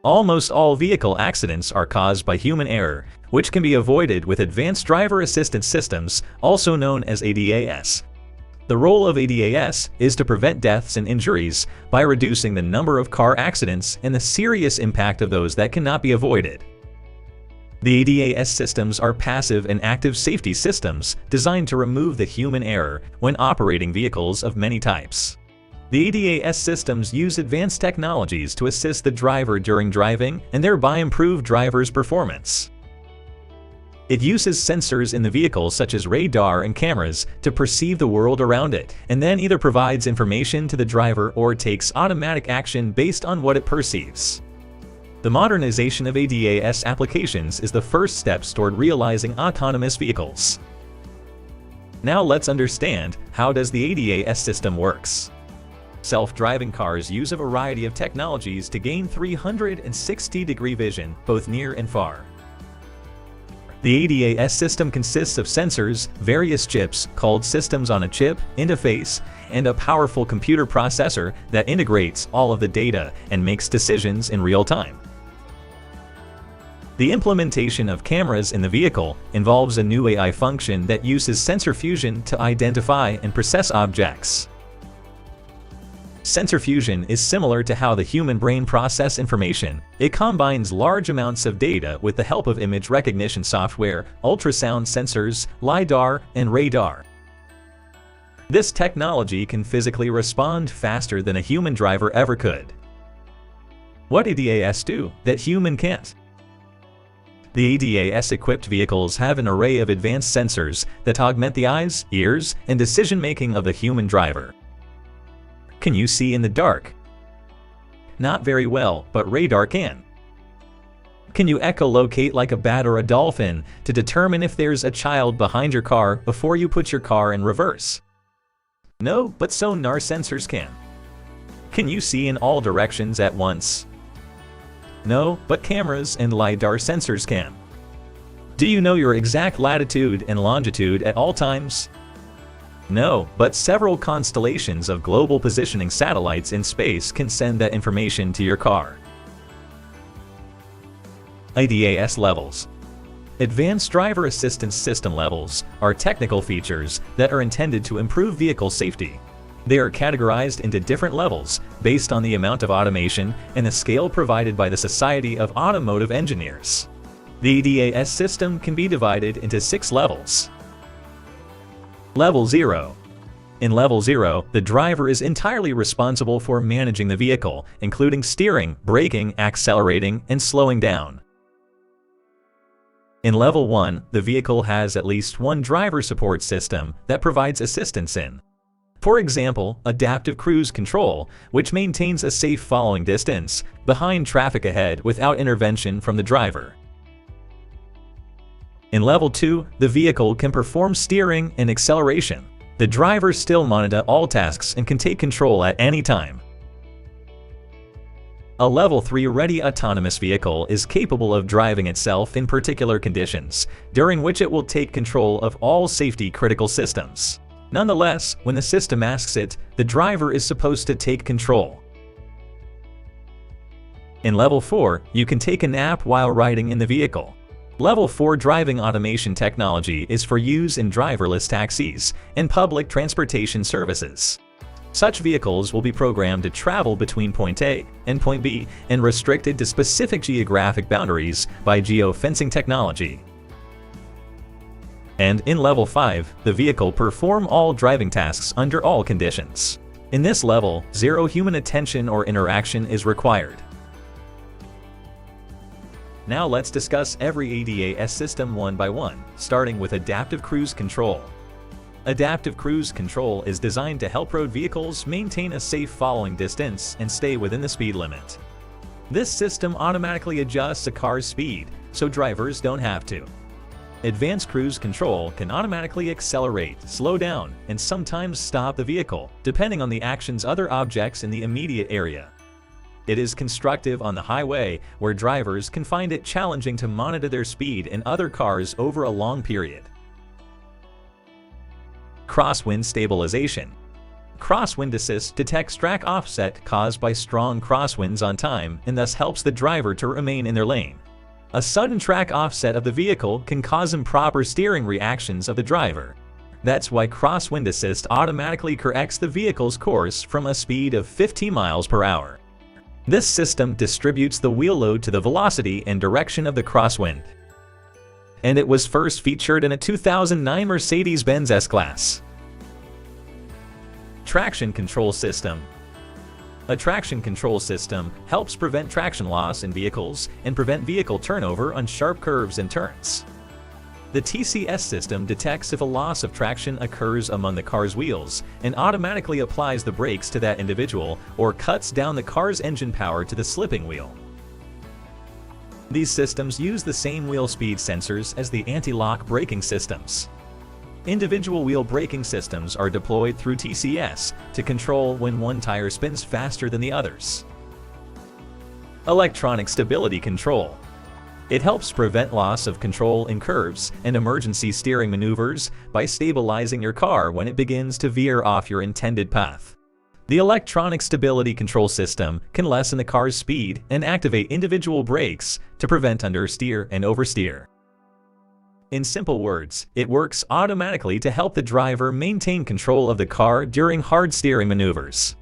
Almost all vehicle accidents are caused by human error, which can be avoided with advanced driver assistance systems, also known as ADAS. The role of ADAS is to prevent deaths and injuries by reducing the number of car accidents and the serious impact of those that cannot be avoided. The ADAS systems are passive and active safety systems designed to remove the human error when operating vehicles of many types. The ADAS systems use advanced technologies to assist the driver during driving and thereby improve drivers' performance. It uses sensors in the vehicle such as radar and cameras to perceive the world around it, and then either provides information to the driver or takes automatic action based on what it perceives. The modernization of ADAS applications is the first steps toward realizing autonomous vehicles. Now let's understand how does the ADAS system works. Self-driving cars use a variety of technologies to gain 360-degree vision, both near and far. The ADAS system consists of sensors, various chips called systems on a chip, interface, and a powerful computer processor that integrates all of the data and makes decisions in real time. The implementation of cameras in the vehicle involves a new AI function that uses sensor fusion to identify and process objects. Sensor fusion is similar to how the human brain processes information. It combines large amounts of data with the help of image recognition software, ultrasound sensors, LiDAR, and radar. This technology can physically respond faster than a human driver ever could. What ADAS do that human can't? The ADAS-equipped vehicles have an array of advanced sensors that augment the eyes, ears, and decision-making of the human driver. Can you see in the dark? Not very well, but radar can. Can you echolocate like a bat or a dolphin to determine if there's a child behind your car before you put your car in reverse? No, but sonar sensors can. Can you see in all directions at once? No, but cameras and LiDAR sensors can. Do you know your exact latitude and longitude at all times? No, but several constellations of global positioning satellites in space can send that information to your car. ADAS levels. Advanced Driver Assistance System levels are technical features that are intended to improve vehicle safety. They are categorized into different levels based on the amount of automation and the scale provided by the Society of Automotive Engineers. The ADAS system can be divided into 6 levels. Level 0. In Level 0, the driver is entirely responsible for managing the vehicle, including steering, braking, accelerating, and slowing down. In Level 1, the vehicle has at least one driver support system that provides assistance in, for example, adaptive cruise control, which maintains a safe following distance behind traffic ahead without intervention from the driver. In Level 2, the vehicle can perform steering and acceleration. The driver still monitors all tasks and can take control at any time. A Level 3 ready autonomous vehicle is capable of driving itself in particular conditions, during which it will take control of all safety-critical systems. Nonetheless, when the system asks it, the driver is supposed to take control. In Level 4, you can take a nap while riding in the vehicle. Level 4 driving automation technology is for use in driverless taxis and public transportation services. Such vehicles will be programmed to travel between point A and point B and restricted to specific geographic boundaries by geofencing technology. And in Level 5, the vehicle performs all driving tasks under all conditions. In this level, zero human attention or interaction is required. Now let's discuss every ADAS system one by one, starting with Adaptive Cruise Control. Adaptive Cruise Control is designed to help road vehicles maintain a safe following distance and stay within the speed limit. This system automatically adjusts a car's speed, so drivers don't have to. Advanced Cruise Control can automatically accelerate, slow down, and sometimes stop the vehicle, depending on the action's other objects in the immediate area. It is constructive on the highway, where drivers can find it challenging to monitor their speed and other cars over a long period. Crosswind Stabilization. Crosswind assist detects track offset caused by strong crosswinds on time and thus helps the driver to remain in their lane. A sudden track offset of the vehicle can cause improper steering reactions of the driver. That's why Crosswind assist automatically corrects the vehicle's course from a speed of 50 miles per hour. This system distributes the wheel load to the velocity and direction of the crosswind. And it was first featured in a 2009 Mercedes-Benz S-Class. Traction control system. A traction control system helps prevent traction loss in vehicles and prevent vehicle turnover on sharp curves and turns. The TCS system detects if a loss of traction occurs among the car's wheels and automatically applies the brakes to that individual or cuts down the car's engine power to the slipping wheel. These systems use the same wheel speed sensors as the anti-lock braking systems. Individual wheel braking systems are deployed through TCS to control when one tire spins faster than the others. Electronic stability control. It helps prevent loss of control in curves and emergency steering maneuvers by stabilizing your car when it begins to veer off your intended path. The electronic stability control system can lessen the car's speed and activate individual brakes to prevent understeer and oversteer. In simple words, it works automatically to help the driver maintain control of the car during hard steering maneuvers.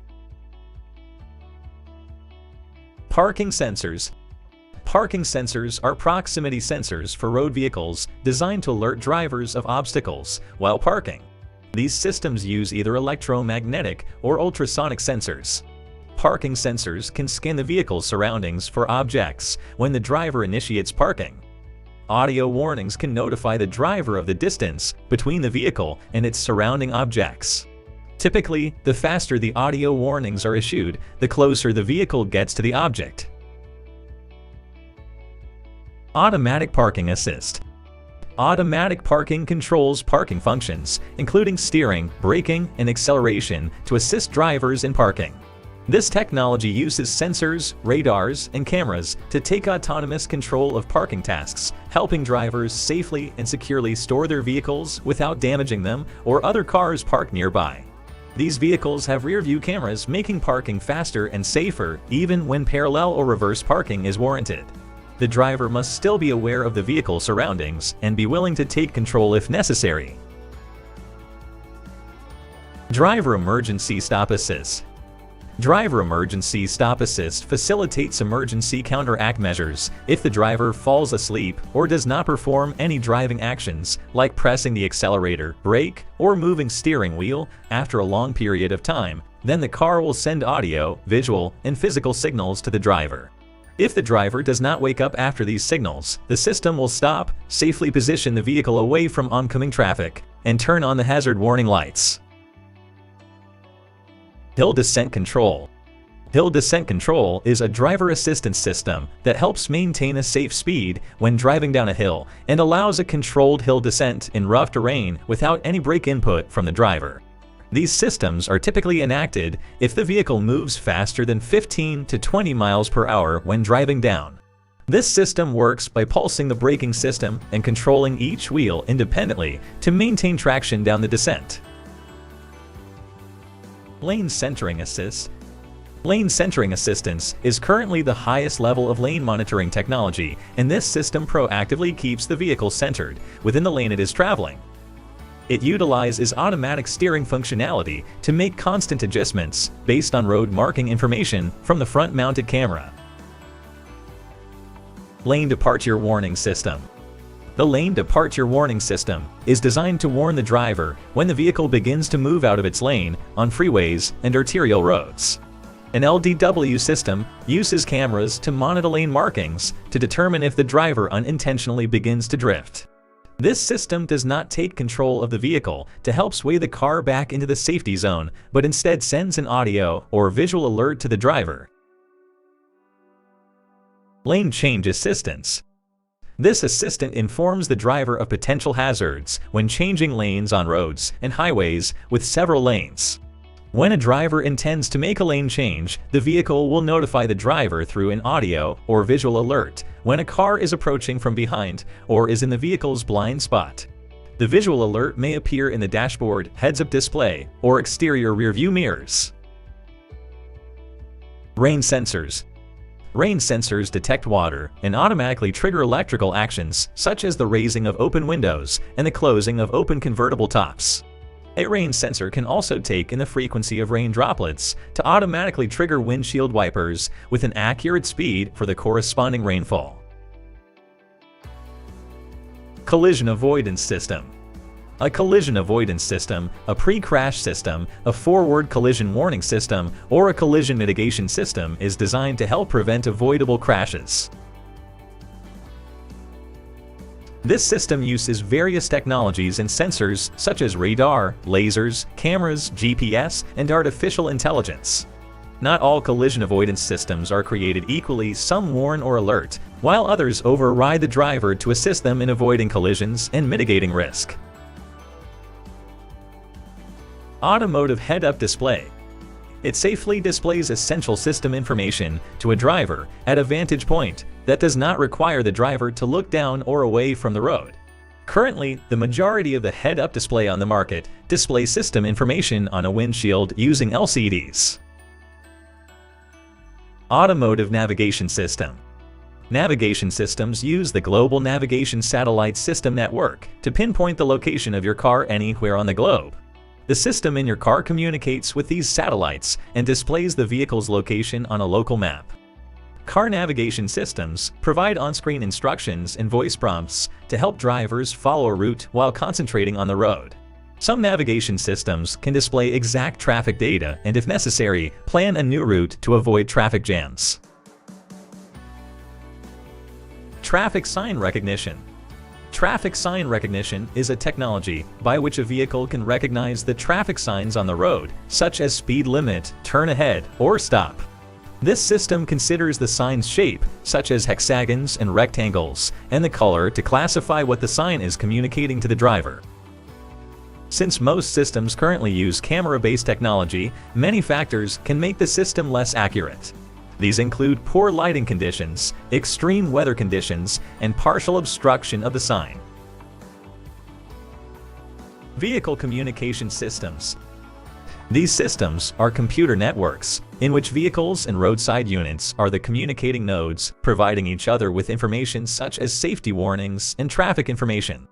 Parking sensors. Parking sensors are proximity sensors for road vehicles designed to alert drivers of obstacles while parking. These systems use either electromagnetic or ultrasonic sensors. Parking sensors can scan the vehicle's surroundings for objects when the driver initiates parking. Audio warnings can notify the driver of the distance between the vehicle and its surrounding objects. Typically, the faster the audio warnings are issued, the closer the vehicle gets to the object. Automatic parking assist. Automatic parking controls parking functions, including steering, braking, and acceleration, to assist drivers in parking. This technology uses sensors, radars, and cameras to take autonomous control of parking tasks, helping drivers safely and securely store their vehicles without damaging them or other cars parked nearby. These vehicles have rear-view cameras, making parking faster and safer even when parallel or reverse parking is warranted. The driver must still be aware of the vehicle's surroundings and be willing to take control if necessary. Driver Emergency Stop Assist. Driver Emergency Stop Assist facilitates emergency counteract measures if the driver falls asleep or does not perform any driving actions like pressing the accelerator, brake, or moving steering wheel after a long period of time. Then the car will send audio, visual, and physical signals to the driver. If the driver does not wake up after these signals, the system will stop, safely position the vehicle away from oncoming traffic, and turn on the hazard warning lights. Hill Descent Control. Hill Descent Control is a driver assistance system that helps maintain a safe speed when driving down a hill and allows a controlled hill descent in rough terrain without any brake input from the driver. These systems are typically enacted if the vehicle moves faster than 15 to 20 miles per hour when driving down. This system works by pulsing the braking system and controlling each wheel independently to maintain traction down the descent. Lane Centering Assist. Lane Centering Assistance is currently the highest level of lane monitoring technology, and this system proactively keeps the vehicle centered within the lane it is traveling. It utilizes automatic steering functionality to make constant adjustments based on road marking information from the front-mounted camera. Lane Departure Warning System. The Lane Departure Warning System is designed to warn the driver when the vehicle begins to move out of its lane on freeways and arterial roads. An LDW system uses cameras to monitor lane markings to determine if the driver unintentionally begins to drift. This system does not take control of the vehicle to help sway the car back into the safety zone, but instead sends an audio or visual alert to the driver. Lane Change Assistance. This assistant informs the driver of potential hazards when changing lanes on roads and highways with several lanes. When a driver intends to make a lane change, the vehicle will notify the driver through an audio or visual alert when a car is approaching from behind or is in the vehicle's blind spot. The visual alert may appear in the dashboard, heads-up display, or exterior rearview mirrors. Rain sensors. Rain sensors detect water and automatically trigger electrical actions such as the raising of open windows and the closing of open convertible tops. A rain sensor can also take in the frequency of rain droplets to automatically trigger windshield wipers with an accurate speed for the corresponding rainfall. Collision avoidance system. A collision avoidance system, a pre-crash system, a forward collision warning system, or a collision mitigation system is designed to help prevent avoidable crashes. This system uses various technologies and sensors such as radar, lasers, cameras, GPS, and artificial intelligence. Not all collision avoidance systems are created equally. Some warn or alert, while others override the driver to assist them in avoiding collisions and mitigating risk. Automotive head-up display. It safely displays essential system information to a driver at a vantage point that does not require the driver to look down or away from the road. Currently, the majority of the head-up display on the market displays system information on a windshield using LCDs. Automotive navigation system. Navigation systems use the Global Navigation Satellite System Network to pinpoint the location of your car anywhere on the globe. The system in your car communicates with these satellites and displays the vehicle's location on a local map. Car navigation systems provide on-screen instructions and voice prompts to help drivers follow a route while concentrating on the road. Some navigation systems can display exact traffic data and, if necessary, plan a new route to avoid traffic jams. Traffic sign recognition. Traffic sign recognition is a technology by which a vehicle can recognize the traffic signs on the road, such as speed limit, turn ahead, or stop. This system considers the sign's shape, such as hexagons and rectangles, and the color to classify what the sign is communicating to the driver. Since most systems currently use camera-based technology, many factors can make the system less accurate. These include poor lighting conditions, extreme weather conditions, and partial obstruction of the sign. Vehicle communication systems. These systems are computer networks in which vehicles and roadside units are the communicating nodes, providing each other with information such as safety warnings and traffic information.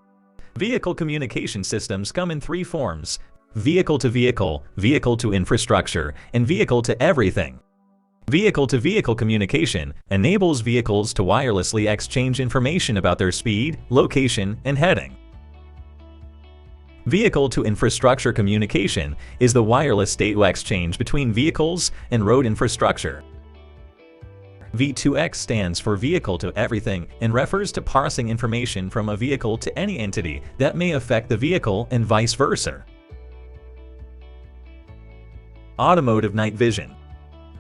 Vehicle communication systems come in three forms: vehicle-to-vehicle, vehicle-to-infrastructure, and vehicle-to-everything. Vehicle-to-vehicle communication enables vehicles to wirelessly exchange information about their speed, location, and heading. Vehicle-to-infrastructure communication is the wireless data exchange between vehicles and road infrastructure. V2X stands for Vehicle to Everything and refers to parsing information from a vehicle to any entity that may affect the vehicle and vice versa. Automotive night vision.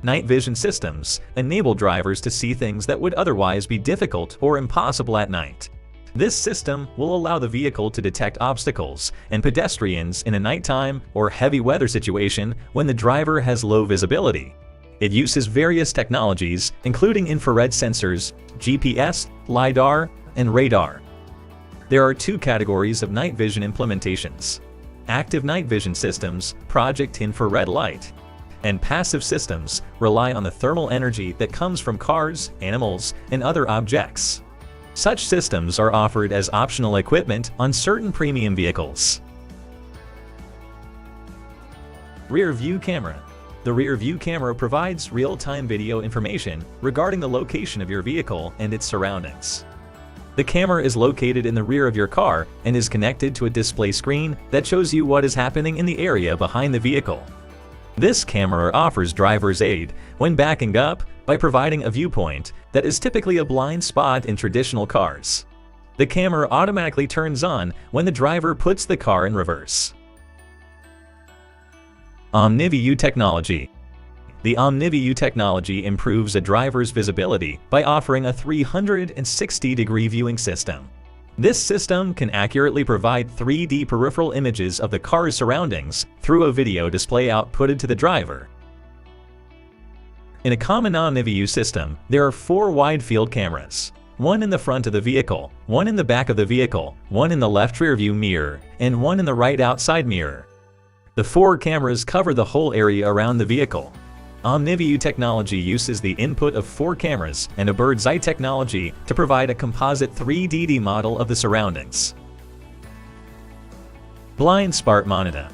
Night vision systems enable drivers to see things that would otherwise be difficult or impossible at night. This system will allow the vehicle to detect obstacles and pedestrians in a nighttime or heavy weather situation when the driver has low visibility. It uses various technologies, including infrared sensors, GPS, LiDAR, and radar. There are two categories of night vision implementations: active night vision systems, project infrared light, and passive systems rely on the thermal energy that comes from cars, animals, and other objects. Such systems are offered as optional equipment on certain premium vehicles. Rear view camera. The rear view camera provides real-time video information regarding the location of your vehicle and its surroundings. The camera is located in the rear of your car and is connected to a display screen that shows you what is happening in the area behind the vehicle. This camera offers driver's aid when backing up by providing a viewpoint that is typically a blind spot in traditional cars. The camera automatically turns on when the driver puts the car in reverse. OmniView technology. The OmniView technology improves a driver's visibility by offering a 360-degree viewing system. This system can accurately provide 3D peripheral images of the car's surroundings through a video display outputted to the driver. In a common OmniView system, there are 4 wide-field cameras. one in the front of the vehicle, one in the back of the vehicle, one in the left rear view mirror, and one in the right outside mirror. The 4 cameras cover the whole area around the vehicle. OmniView technology uses the input of 4 cameras and a bird's eye technology to provide a composite 3D model of the surroundings. Blind spot monitor.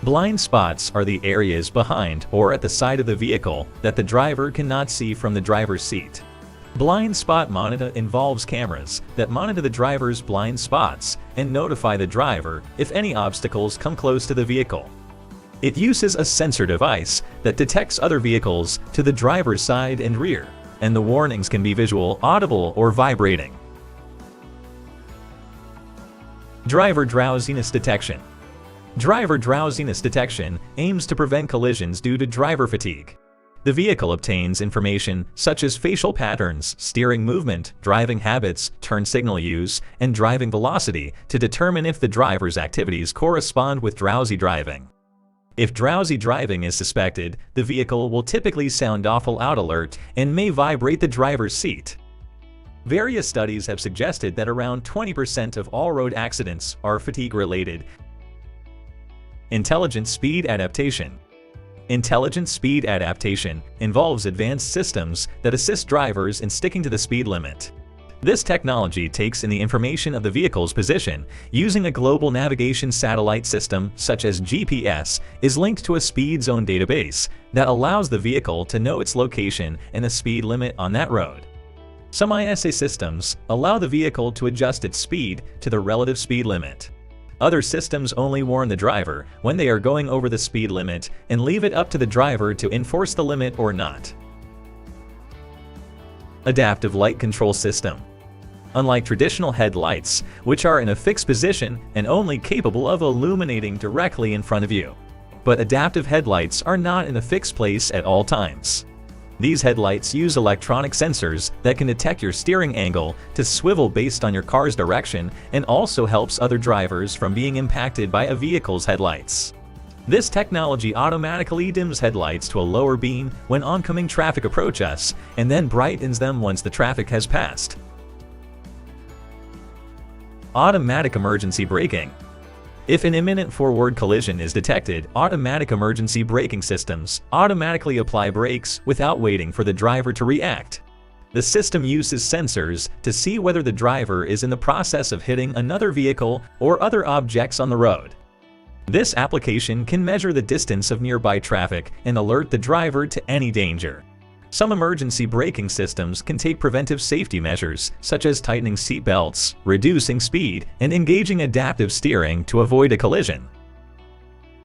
Blind spots are the areas behind or at the side of the vehicle that the driver cannot see from the driver's seat. Blind spot monitor involves cameras that monitor the driver's blind spots and notify the driver if any obstacles come close to the vehicle. It uses a sensor device that detects other vehicles to the driver's side and rear, and the warnings can be visual, audible, or vibrating. Driver drowsiness detection. Driver drowsiness detection aims to prevent collisions due to driver fatigue. The vehicle obtains information such as facial patterns, steering movement, driving habits, turn signal use, and driving velocity to determine if the driver's activities correspond with drowsy driving. If drowsy driving is suspected, the vehicle will typically sound awful out alert and may vibrate the driver's seat. Various studies have suggested that around 20% of all road accidents are fatigue-related. Intelligent speed adaptation. Intelligent speed adaptation involves advanced systems that assist drivers in sticking to the speed limit. This technology takes in the information of the vehicle's position using a global navigation satellite system such as GPS is linked to a speed zone database that allows the vehicle to know its location and the speed limit on that road. Some ISA systems allow the vehicle to adjust its speed to the relative speed limit. Other systems only warn the driver when they are going over the speed limit and leave it up to the driver to enforce the limit or not. Adaptive light control system. Unlike traditional headlights, which are in a fixed position and only capable of illuminating directly in front of you, but adaptive headlights are not in a fixed place at all times. These headlights use electronic sensors that can detect your steering angle to swivel based on your car's direction and also helps other drivers from being impacted by a vehicle's headlights. This technology automatically dims headlights to a lower beam when oncoming traffic approach us and then brightens them once the traffic has passed. Automatic emergency braking. If an imminent forward collision is detected, automatic emergency braking systems automatically apply brakes without waiting for the driver to react. The system uses sensors to see whether the driver is in the process of hitting another vehicle or other objects on the road. This application can measure the distance of nearby traffic and alert the driver to any danger. Some emergency braking systems can take preventive safety measures, such as tightening seat belts, reducing speed, and engaging adaptive steering to avoid a collision.